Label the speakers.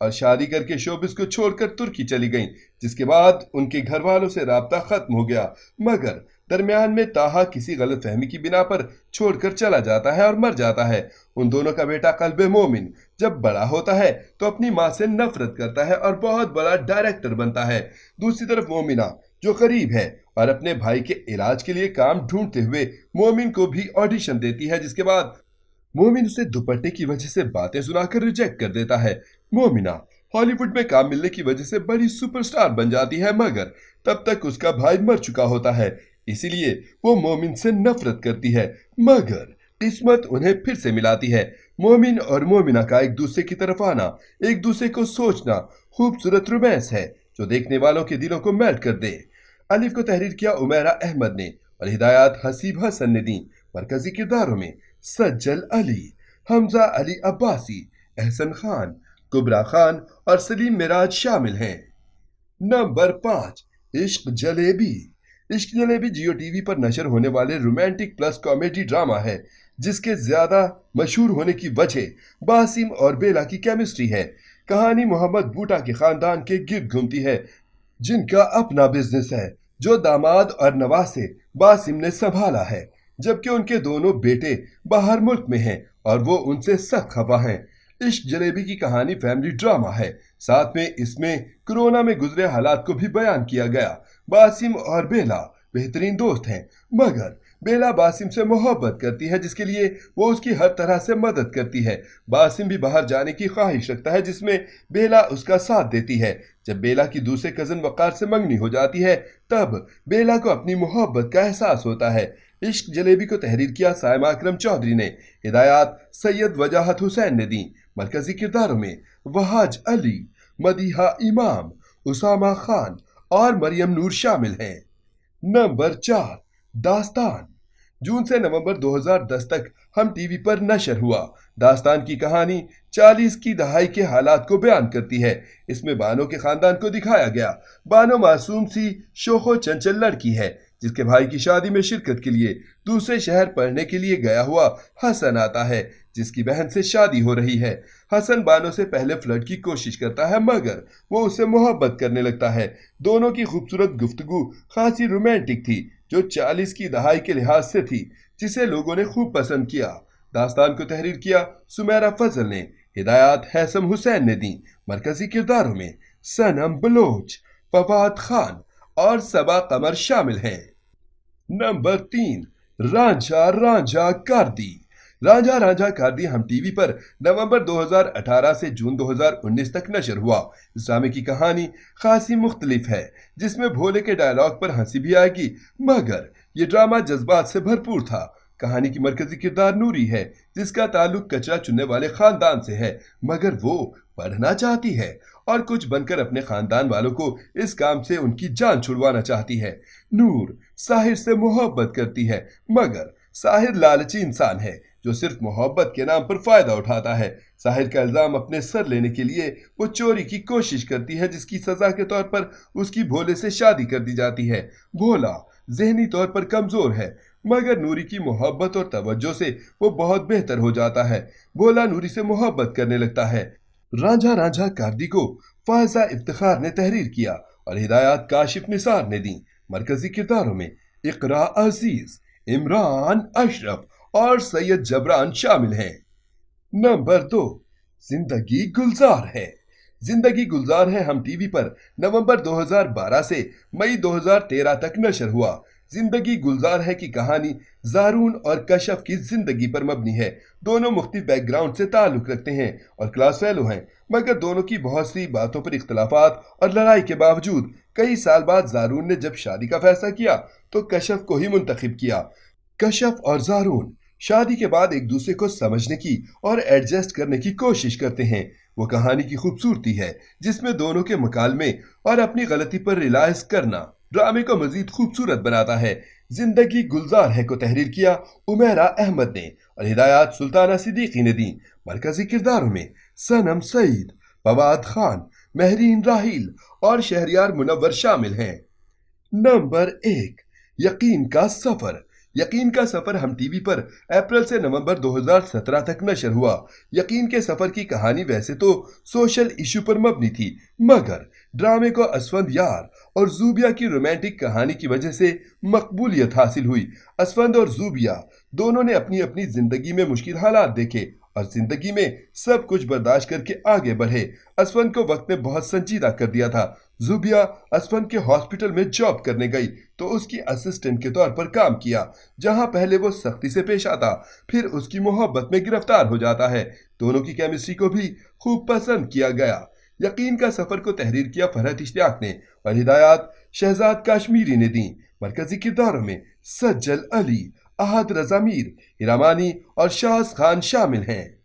Speaker 1: اور شادی کر کے شوبز کو چھوڑ کر ترکی چلی گئیں، جس کے بعد ان کے گھر والوں سے رابطہ ختم ہو گیا، مگر درمیان میں تاہا کسی غلط فہمی کی بنا پر چھوڑ کر چلا جاتا ہے اور مر جاتا ہے۔ ان دونوں کا بیٹا قلب مومن جب بڑا ہوتا ہے تو اپنی ماں سے نفرت کرتا ہے اور بہت بڑا ڈائریکٹر بنتا ہے۔ دوسری طرف مومنہ جو غریب ہے اور اپنے بھائی کے علاج کے لیے کام ڈھونڈتے ہوئے مومن کو بھی آڈیشن دیتی ہے، جس کے بعد مومن اسے دوپٹے کی وجہ سے باتیں سنا کر ریجیکٹ کر دیتا ہے۔ مومنہ ہالی ووڈ میں کام ملنے کی وجہ سے بڑی سپر سٹار بن جاتی ہے، مگر تب تک اس کا بھائی مر چکا ہوتا ہے، اسی لیے وہ مومن سے نفرت کرتی ہے، مگر قسمت انہیں پھر سے ملاتی ہے۔ مومن اور مومنہ کا ایک دوسرے کی طرف آنا، ایک دوسرے کو سوچنا خوبصورت رومانس ہے جو دیکھنے والوں کے دلوں کو میلٹ کر دے۔ الف کو تحریر کیا عمیرہ احمد نے اور ہدایات حسیب حسن نے دی۔ مرکزی کرداروں میں سجل علی، حمزہ علی عباسی، احسن خان، کبرا خان اور سلیم معراج شامل ہیں۔ نمبر 5، عشق جلیبی۔ عشق جلیبی جیو ٹی وی پر نشر ہونے والے رومانٹک پلس کامیڈی ڈرامہ ہے جس کے زیادہ مشہور ہونے کی وجہ باسم اور بیلا کی کیمسٹری ہے۔ کہانی محمد بوٹا کے خاندان کے گرد گھومتی ہے جن کا اپنا بزنس ہے جو داماد اور نواسے باسم نے سنبھالا ہے، جبکہ ان کے دونوں بیٹے باہر ملک میں ہیں اور وہ ان سے سخت خفا ہیں۔ عشق جلیبی کی کہانی فیملی ڈرامہ ہے، ساتھ میں اس میں کرونا میں گزرے حالات کو بھی بیان کیا گیا۔ باسم اور بیلا بہترین دوست ہیں، مگر بیلا باسم سے محبت کرتی ہے جس کے لیے وہ اس کی ہر طرح سے مدد کرتی ہے۔ باسم بھی باہر جانے کی خواہش رکھتا ہے جس میں بیلا اس کا ساتھ دیتی ہے۔ جب بیلا کی دوسرے کزن وقار سے منگنی ہو جاتی ہے تب بیلا کو اپنی محبت کا احساس ہوتا ہے۔ عشق جلیبی کو تحریر کیا سائمہ اکرم چودھری نے، ہدایات سید وجاہت حسین نے دی۔ مرکزی کرداروں میں وہاج علی، مدیحہ امام، اسامہ خان اور مریم نور شامل ہیں۔ نمبر 4، داستان۔ جون سے نومبر 2010 تک ہم ٹی وی پر نشر ہوا۔ داستان کی کہانی 40 کی دہائی کے حالات کو بیان کرتی ہے۔ اس میں بانو کے خاندان کو دکھایا گیا۔ بانو معصوم سی شوخ و چنچل لڑکی ہے جس کے بھائی کی شادی میں شرکت کے لیے دوسرے شہر پڑھنے کے لیے گیا ہوا حسن آتا ہے جس کی بہن سے شادی ہو رہی ہے۔ حسن بانو سے پہلے فلرٹ کی کوشش کرتا ہے مگر وہ اسے محبت کرنے لگتا ہے۔ دونوں کی خوبصورت گفتگو خاصی رومانٹک تھی جو 40 کی دہائی کے لحاظ سے تھی، جسے لوگوں نے خوب پسند کیا۔ داستان کو تحریر کیا سمیرہ فضل نے، ہدایات حیثم حسین نے دی۔ مرکزی کرداروں میں صنم بلوچ، فواد خان اور صبا قمر شامل ہیں۔ نمبر 3، رانجھا رانجھا کاردی۔ رانجھا رانجھا کاردی ہم ٹی وی پر نومبر 2018 سے جون 2019 تک نشر ہوا۔ اس ڈرامے کی کہانی خاصی مختلف ہے جس میں بھولے کے ڈائلاگ پر ہنسی بھی آئے گی، مگر یہ ڈرامہ جذبات سے بھرپور تھا۔ کہانی کی مرکزی کردار نوری ہے جس کا تعلق کچرا چننے والے خاندان سے ہے، مگر وہ پڑھنا چاہتی ہے اور کچھ بن کر اپنے خاندان والوں کو اس کام سے ان کی جان چھڑوانا چاہتی ہے۔ نور ساحر سے محبت کرتی ہے مگر ساحر لالچی انسان ہے جو صرف محبت کے نام پر فائدہ اٹھاتا ہے۔ ساحر کا الزام اپنے سر لینے کے لیے وہ چوری کی کوشش کرتی ہے جس کی سزا کے طور پر اس کی بھولے سے شادی کر دی جاتی ہے۔ بھولا ذہنی طور پر کمزور ہے مگر نوری کی محبت اور توجہ سے وہ بہت بہتر ہو جاتا ہے۔ بھولا نوری سے محبت کرنے لگتا ہے۔ رانجھا رانجھا کاردی کو فائزہ افتخار نے تحریر کیا اور ہدایات کاشف نثار نے دی۔ مرکزی کرداروں میں اقرا عزیز، عمران اشرف اور سید جبران شامل ہیں۔ نمبر 2، زندگی گلزار ہے۔ زندگی گلزار ہے ہم ٹی وی پر نومبر 2012 سے مئی 2013 تک نشر ہوا۔ زندگی گلزار ہے کی کہانی زارون اور کشف کی زندگی پر مبنی ہے۔ دونوں مختلف بیک گراؤنڈ سے تعلق رکھتے ہیں اور کلاس فیلو ہیں، مگر دونوں کی بہت سی باتوں پر اختلافات اور لڑائی کے باوجود کئی سال بعد زارون نے جب شادی کا فیصلہ کیا تو کشف کو ہی منتخب کیا۔ کشف اور زارون شادی کے بعد ایک دوسرے کو سمجھنے کی اور ایڈجسٹ کرنے کی کوشش کرتے ہیں۔ وہ کہانی کی خوبصورتی ہے جس میں دونوں کے مکالمے اور اپنی غلطی پر ریلائز کرنا ڈرامے کو مزید خوبصورت بناتا ہے۔ زندگی گلزار ہے کو تحریر کیا عمیرہ احمد نے اور ہدایات سلطانہ صدیقی نے دی۔ مرکزی کرداروں میں صنم سعید، فواد خان، مہرین راحیل اور شہریار منور شامل ہیں۔ نمبر 1، یقین کا سفر۔ یقین کا سفر ہم ٹی وی پر اپریل سے نومبر 2017 تک نشر ہوا۔ یقین کے سفر کی کہانی ویسے تو سوشل ایشو پر مبنی تھی، مگر ڈرامے کو اسفند یار اور زوبیا کی رومانٹک کہانی کی وجہ سے مقبولیت حاصل ہوئی۔ اسفند اور زوبیا دونوں نے اپنی اپنی زندگی میں مشکل حالات دیکھے اور زندگی میں سب کچھ برداشت کر کے آگے بڑھے۔ اسفند کو وقت نے بہت سنجیدہ کر دیا تھا۔ زوبیا اسفند کے ہاسپٹل میں جاب کرنے گئی تو اس کی اسسٹنٹ کے طور پر کام کیا، جہاں پہلے وہ سختی سے پیش آتا، پھر اس کی محبت میں گرفتار ہو جاتا ہے۔ دونوں کی کیمسٹری کو بھی خوب پسند کیا گیا۔ یقین کا سفر کو تحریر کیا فرحت اشتیاق نے اور ہدایات شہزاد کاشمیری نے دیں۔ مرکزی کرداروں میں سجل علی، احد رضا میر، ہیرامانی اور شاز خان شامل ہیں۔